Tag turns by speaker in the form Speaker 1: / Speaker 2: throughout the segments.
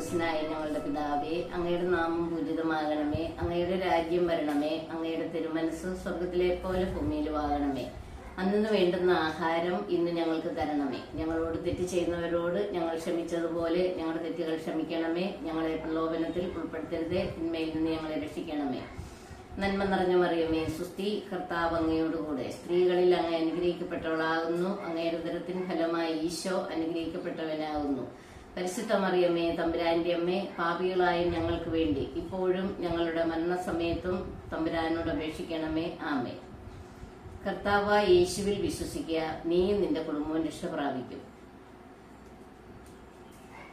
Speaker 1: സ്വർഗസ്നായ ഞങ്ങളുടെ പിതാവേ, അങ്ങയുടെ നാമം പൂജിതമാകണമേ. അങ്ങയുടെ രാജ്യം വരണമേ. അങ്ങയുടെ തിരുമനസ് സ്വർഗത്തിലെ പോലെ ഭൂമിയിലും ആകണമേ. അന്നു വേണ്ടുന്ന ആഹാരം ഇന്ന് ഞങ്ങൾക്ക് തരണമേ. ഞങ്ങളോട് തെറ്റ് ചെയ്യുന്നവരോട് ഞങ്ങൾ ക്ഷമിച്ചതുപോലെ ഞങ്ങളുടെ തെറ്റുകൾ ക്ഷമിക്കണമേ. ഞങ്ങളെ പ്രലോഭനത്തിൽ ഉൾപ്പെടുത്തരുതേ, തിന്മയിൽ നിന്ന് ഞങ്ങളെ രക്ഷിക്കണമേ. നന്മ നിറഞ്ഞ മറിയമേ, സുസ്തി, കർത്താവ് അങ്ങയോടുകൂടെ സ്ത്രീകളിൽ അങ്ങ് അനുഗ്രഹിക്കപ്പെട്ടവളാകുന്നു. അങ്ങയുടെ ഉദരത്തിൻ ഫലമായി ഈശോ അനുഗ്രഹിക്കപ്പെട്ടവനാകുന്നു. പരിശുദ്ധ മറിയമേ, തമ്പുരാന്റെ അമ്മേ, പാപികളായ ഞങ്ങൾക്ക് വേണ്ടി ഇപ്പോഴും ഞങ്ങളുടെ മരണസമയത്തും തമ്പുരാനോട് അപേക്ഷിക്കണമേ. ആമേ. കർത്താവായ യേശുവിൽ വിശ്വസിക്കുക, നീയും നിന്റെ കുടുംബവും രക്ഷ പ്രാപിക്കും.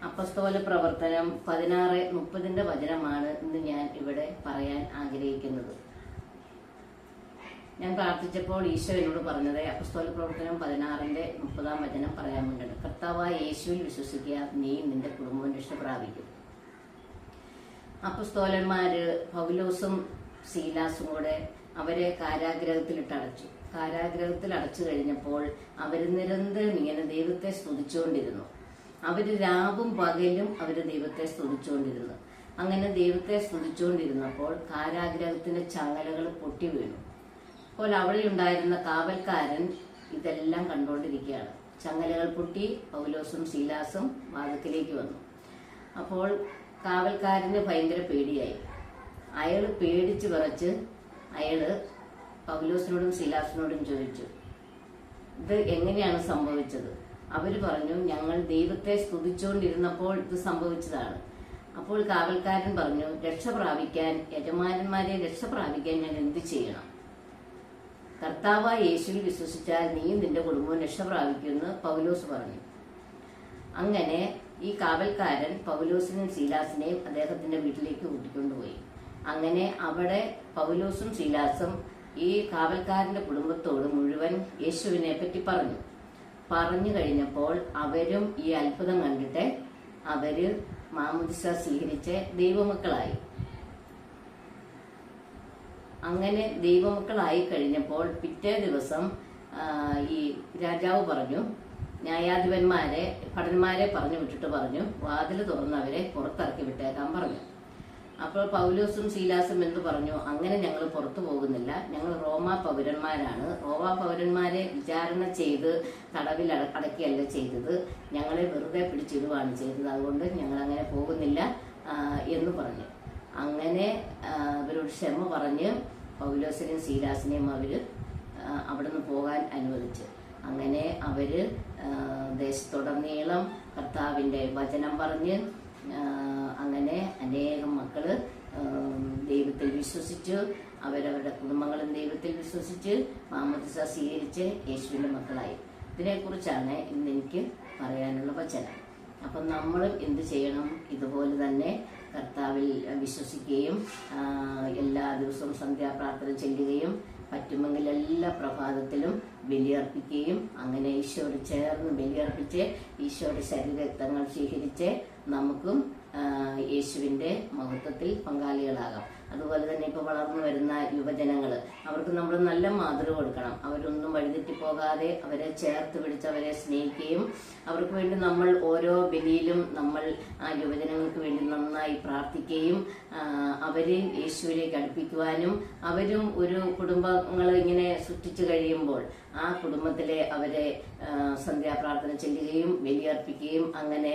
Speaker 1: അപ്പസ്തോല പ്രവർത്തനം 16:30 വചനമാണ് ഇന്ന് ഞാൻ ഇവിടെ പറയാൻ ആഗ്രഹിക്കുന്നത്. ഞാൻ പ്രാർത്ഥിച്ചപ്പോൾ ഈശോ എന്നോട് പറഞ്ഞത് അപ്പസ്തോല പ്രവർത്തനം 16:30 വചനം പറയാൻ വേണ്ടിയാണ്. കർത്താവായ യേശുവിൽ വിശ്വസിക്കുക, നീയും നിന്റെ കുടുംബവും രക്ഷ പ്രാപിക്കും. അപ്പസ്തോലന്മാര് പൗലോസും സീലാസും കൂടെ അവരെ കാരാഗ്രഹത്തിലിട്ടടച്ചു. കാരാഗ്രഹത്തിൽ അടച്ചു കഴിഞ്ഞപ്പോൾ അവര് നിരന്തരം ഇങ്ങനെ ദൈവത്തെ സ്തുതിച്ചുകൊണ്ടിരുന്നു. അവര് രാവും പകലും അവര് ദൈവത്തെ സ്തുതിച്ചുകൊണ്ടിരുന്നു. അങ്ങനെ ദൈവത്തെ സ്തുതിച്ചുകൊണ്ടിരുന്നപ്പോൾ കാരാഗ്രഹത്തിന്റെ ചങ്ങലകൾ പൊട്ടി വീണു. അപ്പോൾ അവിടെ ഉണ്ടായിരുന്ന കാവൽക്കാരൻ ഇതെല്ലാം കണ്ടുകൊണ്ടിരിക്കുകയാണ്. ചങ്ങലകൾ പൊട്ടി, പൗലോസും സീലാസും വാതിക്കലേക്ക് വന്നു. അപ്പോൾ കാവൽക്കാരന് ഭയങ്കര പേടിയായി. അയാള് പേടിച്ച് വിറച്ച് അയാള് പൗലോസിനോടും സീലാസിനോടും ചോദിച്ചു, ഇത് എങ്ങനെയാണ് സംഭവിച്ചത്? അവര് പറഞ്ഞു, ഞങ്ങൾ ദൈവത്തെ സ്തുതിച്ചുകൊണ്ടിരുന്നപ്പോൾ ഇത് സംഭവിച്ചതാണ്. അപ്പോൾ കാവൽക്കാരൻ പറഞ്ഞു, രക്ഷ പ്രാപിക്കാൻ, യജമാനന്മാരെ രക്ഷ പ്രാപിക്കാൻ ഞാൻ എന്ത് ചെയ്യണം? കർത്താവായ യേശുവിൽ വിശ്വസിച്ചാൽ നീയും നിന്റെ കുടുംബവും രക്ഷ പ്രാപിക്കുമെന്ന് പൗലോസ് പറഞ്ഞു. അങ്ങനെ ഈ കാവൽക്കാരൻ പൗലോസിനെയും സീലാസിനെയും അദ്ദേഹത്തിന്റെ വീട്ടിലേക്ക് കൂട്ടിക്കൊണ്ടുപോയി. അങ്ങനെ അവിടെ പൗലോസും സീലാസും ഈ കാവൽക്കാരന്റെ കുടുംബത്തോട് മുഴുവൻ യേശുവിനെ പറ്റി പറഞ്ഞു കഴിഞ്ഞപ്പോൾ അവരും ഈ അത്ഭുതം കണ്ടിട്ട് അവര് മാമോദിസ സ്വീകരിച്ച് ദൈവമക്കളായി. അങ്ങനെ ദൈവമക്കളായി കഴിഞ്ഞപ്പോൾ പിറ്റേ ദിവസം ഈ രാജാവ് പറഞ്ഞു, ന്യായാധിപന്മാരെ ഭടന്മാരെ പറഞ്ഞു വിട്ടിട്ട് പറഞ്ഞു, വാതിൽ തുറന്ന് അവരെ പുറത്തിറക്കി വിട്ടേക്കാൻ പറഞ്ഞു. അപ്പോൾ പൗലോസും സീലാസും എന്ത് പറഞ്ഞു, അങ്ങനെ ഞങ്ങൾ പുറത്തു പോകുന്നില്ല, ഞങ്ങൾ റോമാ പൗരന്മാരാണ്. റോമാ പൗരന്മാരെ വിചാരണ ചെയ്ത് തടവിൽ അടക്കിയല്ല ചെയ്തത്, ഞങ്ങളെ വെറുതെ പിടിച്ചിടുവാണ് ചെയ്തത്, അതുകൊണ്ട് ഞങ്ങൾ അങ്ങനെ പോകുന്നില്ല എന്ന് പറഞ്ഞു. അങ്ങനെ അവരോട് ക്ഷമ പറഞ്ഞ് പൗലോസിനെയും സീലാസിനെയും അവര് അവിടുന്ന് പോകാൻ അനുവദിച്ചു. അങ്ങനെ അവര് ദേശത്തുടനീളം കർത്താവിന്റെ വചനം പറഞ്ഞ് അങ്ങനെ അനേകം മക്കള് ദൈവത്തിൽ വിശ്വസിച്ചു. അവരവരുടെ കുടുംബങ്ങളും ദൈവത്തിൽ വിശ്വസിച്ച് മാമോദിസ സ്വീകരിച്ച് യേശുവിന്റെ മക്കളായി. ഇതിനെക്കുറിച്ചാണ് ഇന്ന് എനിക്ക് പറയാനുള്ള വചനം. അപ്പം നമ്മളും എന്ത് ചെയ്യണം? ഇതുപോലെ തന്നെ കർത്താവിൽ വിശ്വസിക്കുകയും എല്ലാ ദിവസവും സന്ധ്യാപ്രാർത്ഥന ചെല്ലുകയും പറ്റുമെങ്കിൽ എല്ലാ പ്രഭാതത്തിലും ബലിയർപ്പിക്കുകയും അങ്ങനെ ഈശോയോട് ചേർന്ന് ബലിയർപ്പിച്ച് ഈശോയുടെ ശരീരരക്തങ്ങൾ സ്വീകരിച്ച് നമുക്കും യേശുവിന്റെ മഹത്വത്തിൽ പങ്കാളികളാകാം. അതുപോലെ തന്നെ ഇപ്പൊ വളർന്നു വരുന്ന യുവജനങ്ങള്, അവർക്ക് നമ്മൾ നല്ല മാതൃക കൊടുക്കണം. അവരൊന്നും വഴിതെറ്റിപ്പോകാതെ അവരെ ചേർത്ത് പിടിച്ച് അവരെ സ്നേഹിക്കുകയും അവർക്ക് വേണ്ടി നമ്മൾ ഓരോ ബലിയിലും നമ്മൾ ആ യുവജനങ്ങൾക്ക് വേണ്ടി നന്നായി പ്രാർത്ഥിക്കുകയും അവരെ യേശുവിലേക്ക് അടുപ്പിക്കുവാനും അവരും ഒരു കുടുംബങ്ങൾ ഇങ്ങനെ സൃഷ്ടിച്ചു കഴിയുമ്പോൾ ആ കുടുംബത്തിലെ അവരെ സന്ധ്യാപ്രാർത്ഥന ചെല്ലുകയും ബലിയർപ്പിക്കുകയും അങ്ങനെ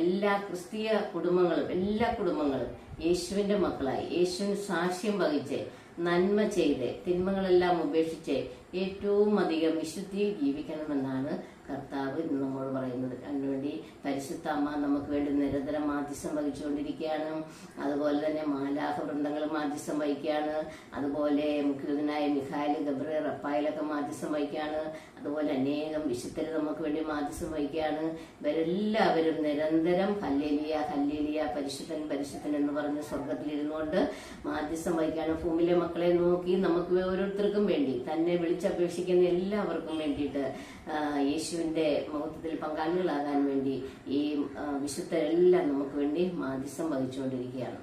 Speaker 1: എല്ലാ ക്രിസ്തീയ കുടുംബങ്ങളും എല്ലാ കുടുംബങ്ങളും യേശുവിന്റെ മക്കളായി യേശുവിന് സാക്ഷ്യം വഹിച്ച് നന്മ ചെയ്ത് തിന്മകളെല്ലാം ഉപേക്ഷിച്ച് ഏറ്റവും അധികം വിശുദ്ധിയിൽ ജീവിക്കണമെന്നാണ് കർത്താവ് നമ്മോട് പറയുന്നത്. അതിനുവേണ്ടി പരിശുദ്ധ അമ്മ നമുക്ക് വേണ്ടി നിരന്തരം മാധ്യസ്ഥം വഹിച്ചുകൊണ്ടിരിക്കുകയാണ്. അതുപോലെ തന്നെ മാലാഖ വൃന്ദങ്ങൾ മാധ്യസ്ഥം വഹിക്കുകയാണ്. അതുപോലെ മുഖ്യനായ മിഖായേൽ, ഗബ്രിയേൽ, റഫായേലൊക്കെ മാധ്യസ്ഥം വഹിക്കുകയാണ്. അതുപോലെ അനേകം വിശുദ്ധര് നമുക്ക് വേണ്ടി മാധ്യസ്ഥം വഹിക്കുകയാണ്. ഇവരെല്ലാവരും നിരന്തരം ഹല്ലേലൂയ ഹല്ലേലൂയ പരിശുദ്ധൻ പരിശുദ്ധൻ എന്ന് പറഞ്ഞ് സ്വർഗത്തിലിരുന്നുകൊണ്ട് മാധ്യസ്ഥം വഹിക്കുകയാണ്. ഭൂമിയിലെ മക്കളെ നോക്കി നമുക്ക് ഓരോരുത്തർക്കും വേണ്ടി തന്നെ വിളിച്ചപേക്ഷിക്കുന്ന എല്ലാവർക്കും വേണ്ടിയിട്ട് യേശുവിന്റെ മഹത്വത്തിൽ പങ്കാളികളാകാൻ വേണ്ടി ഈ വിശുദ്ധരെല്ലാം നമുക്ക് വേണ്ടി മാധ്യസ്ഥം വഹിച്ചുകൊണ്ടിരിക്കുകയാണ്.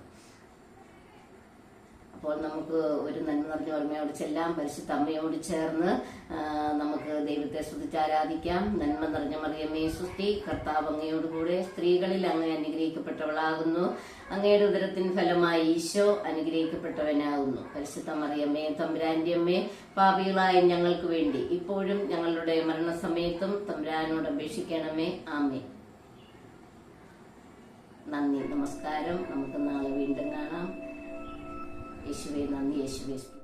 Speaker 1: അപ്പോൾ നമുക്ക് ഒരു നന്മ നിറഞ്ഞ ഓർമ്മയോട് ചെല്ലാം. പരിശുദ്ധ അമ്മയോട് ചേർന്ന് നമുക്ക് ദൈവത്തെ സ്തുതിച്ച് ആരാധിക്കാം. നന്മ നിറഞ്ഞ മറിയമേ സ്വസ്തി, കർത്താവ് അങ്ങയോടുകൂടെ സ്ത്രീകളിൽ അങ്ങ് അനുഗ്രഹിക്കപ്പെട്ടവളാകുന്നു. അങ്ങയുടെ ഉദരത്തിൻ ഫലമായി ഈശോ അനുഗ്രഹിക്കപ്പെട്ടവനാകുന്നു. പരിശുദ്ധ മറിയമ്മേ തമ്പുരാന്റെ അമ്മേ, പാപികളായ ഞങ്ങൾക്ക് വേണ്ടി ഇപ്പോഴും ഞങ്ങളുടെ മരണസമയത്തും തമ്പുരാനോട് അപേക്ഷിക്കണമേ. ആമേൻ. നന്ദി, നമസ്കാരം. നമുക്ക് നാളെ വീണ്ടും കാണാം. യേശുവേ നന്ദി, യേശുവേ സ്തുതി.